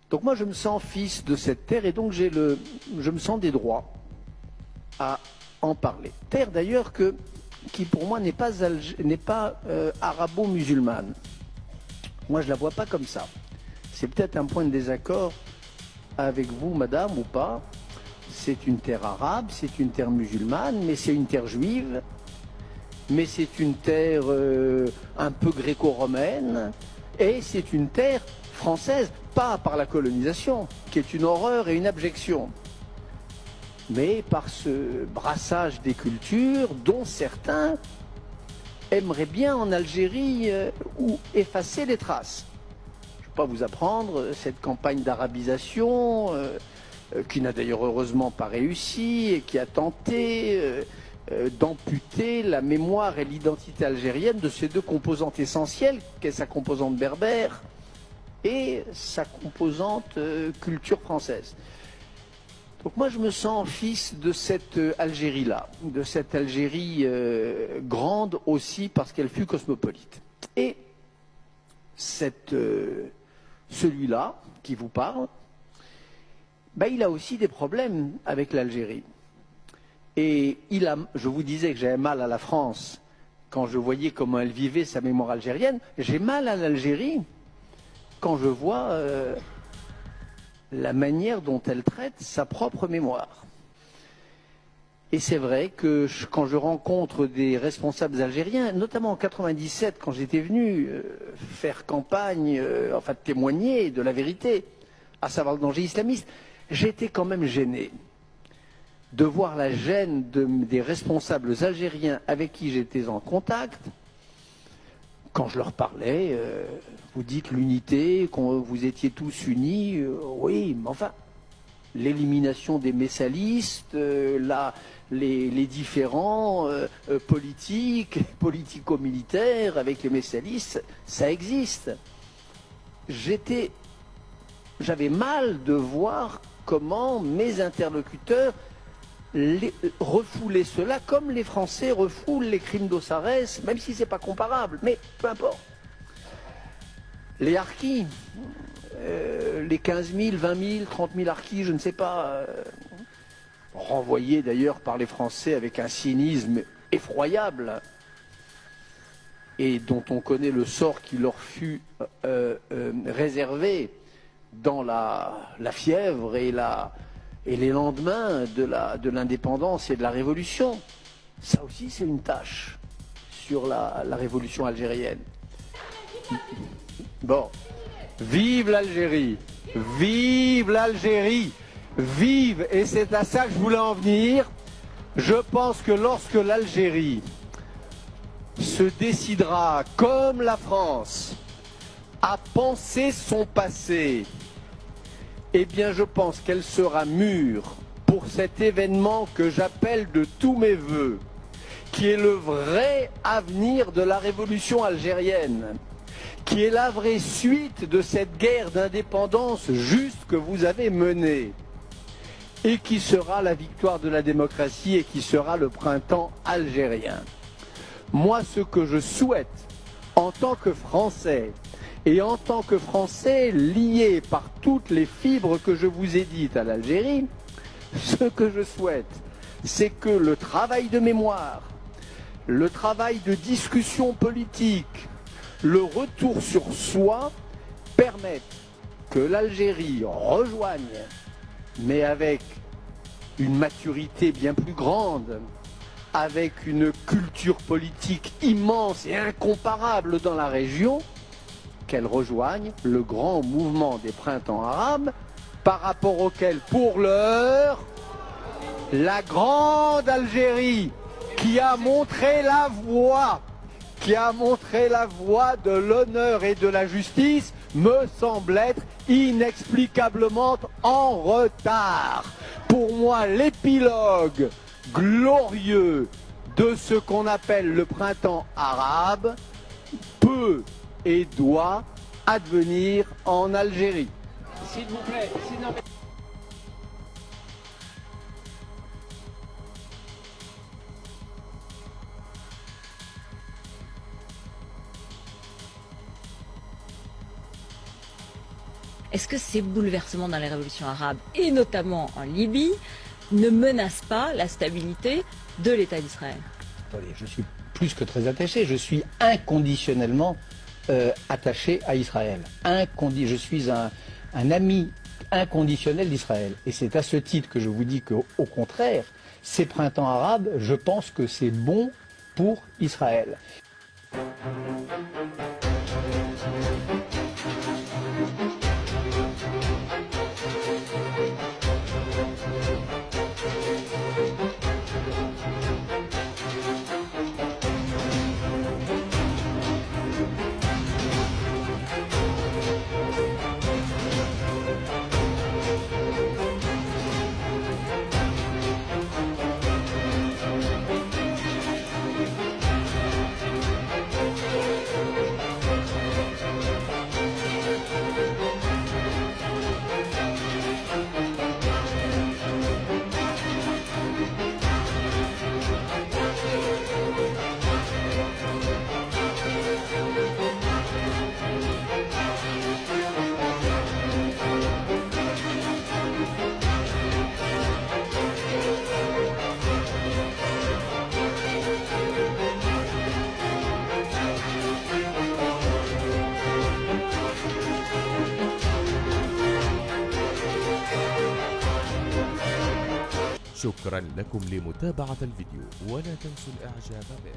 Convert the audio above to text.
Donc moi, je me sens fils de cette terre et donc je me sens des droits à en parler. Terre d'ailleurs qui pour moi n'est pas arabo-musulmane. Moi, je la vois pas comme ça. C'est peut-être un point de désaccord avec vous, madame, ou pas. C'est une terre arabe, c'est une terre musulmane, mais c'est une terre juive, mais c'est une terre un peu gréco-romaine, et c'est une terre française, pas par la colonisation, qui est une horreur et une abjection, mais par ce brassage des cultures dont certains aimeraient bien en Algérie ou effacer les traces. Je ne vais pas vous apprendre cette campagne d'arabisation qui n'a d'ailleurs heureusement pas réussi et qui a tenté d'amputer la mémoire et l'identité algérienne de ces deux composantes essentielles, qu'est sa composante berbère et sa composante culture française. Donc moi je me sens fils de cette Algérie-là, de cette Algérie grande aussi parce qu'elle fut cosmopolite. Et celui-là qui vous parle, ben, il a aussi des problèmes avec l'Algérie. Et je vous disais que j'avais mal à la France quand je voyais comment elle vivait sa mémoire algérienne. J'ai mal à l'Algérie quand je vois la manière dont elle traite sa propre mémoire. Et c'est vrai que quand je rencontre des responsables algériens, notamment en 97, quand j'étais venu faire campagne, enfin témoigner de la vérité, à savoir le danger islamiste, j'étais quand même gêné de voir la gêne des responsables algériens avec qui j'étais en contact. Quand je leur parlais, vous dites l'unité, quand vous étiez tous unis, oui, mais enfin, l'élimination des messalistes, les différents politiques, politico-militaires avec les messalistes, ça existe. J'avais mal de voir comment mes interlocuteurs refouler cela comme les Français refoulent les crimes d'Ossarès, même si ce n'est pas comparable, mais peu importe. Les harkis, les 15 000, 20 000, 30 000 harkis, je ne sais pas, renvoyés d'ailleurs par les Français avec un cynisme effroyable et dont on connaît le sort qui leur fut réservé dans la fièvre et les lendemains de l'indépendance et de la révolution. Ça aussi, c'est une tâche sur la révolution algérienne. Bon, vive l'Algérie, vive l'Algérie, vive, et c'est à ça que je voulais en venir. Je pense que lorsque l'Algérie se décidera, comme la France, à penser son passé, eh bien je pense qu'elle sera mûre pour cet événement que j'appelle de tous mes voeux, qui est le vrai avenir de la révolution algérienne, qui est la vraie suite de cette guerre d'indépendance juste que vous avez menée, et qui sera la victoire de la démocratie et qui sera le printemps algérien. Moi, ce que je souhaite, en tant que Français, et en tant que Français lié par toutes les fibres que je vous ai dites à l'Algérie, ce que je souhaite, c'est que le travail de mémoire, le travail de discussion politique, le retour sur soi permettent que l'Algérie rejoigne, mais avec une maturité bien plus grande, avec une culture politique immense et incomparable dans la région, qu'elle rejoigne le grand mouvement des printemps arabes, par rapport auquel, pour l'heure, la grande Algérie, qui a montré la voie de l'honneur et de la justice, me semble être inexplicablement en retard. Pour moi, l'épilogue glorieux de ce qu'on appelle le printemps arabe peut et doit advenir en Algérie. S'il vous plaît, Est-ce que ces bouleversements dans les révolutions arabes, et notamment en Libye, ne menacent pas la stabilité de l'État d'Israël? Attendez, je suis plus que très attaché, je suis inconditionnellement attaché à Israël. Je suis un ami inconditionnel d'Israël. Et c'est à ce titre que je vous dis qu'au contraire, ces printemps arabes, je pense que c'est bon pour Israël. شكرا لكم لمتابعة الفيديو ولا تنسوا الإعجاب به